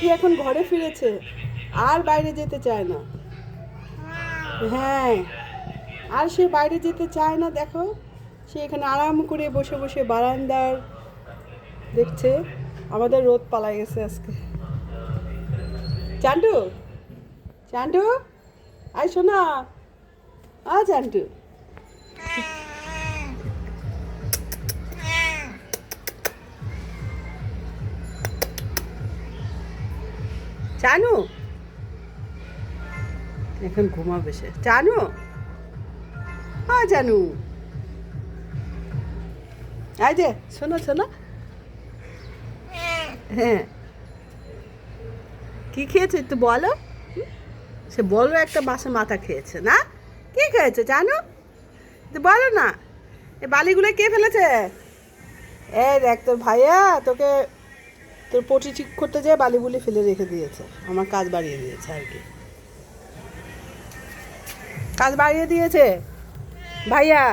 পাখি এখন ঘরে ফিরেছে, আর বাইরে যেতে চায় না। হ্যাঁ, আর সে বাইরে যেতে চায় না। দেখো, সে এখানে আরাম করে বসে বসে বারান্দার দেখছে। আমাদের রোদ পালাই গেছে আজকে। চান্টু, চান্টু, আয় শোনা, চান্টু। চানু এখন ঘুমাবে সে। চানু, জানু, আয় যে, শোনো শোনো। হ্যাঁ, কি খেয়েছে একটু বলো। সে বলো একটা বাসে মাথা খেয়েছে না? কি খেয়েছে জানো? বলো না। এই বালিগুলো কে ফেলেছে? এই দেখ, তোর ভাইয়া তোকে তোর পটি ঠিক করতে যেয়ে বালিগুলি ফেলে রেখে দিয়েছে। আমার কাজ বাড়িয়ে দিয়েছে আর কি। কাজ বাড়িয়ে দিয়েছে ভাইয়া।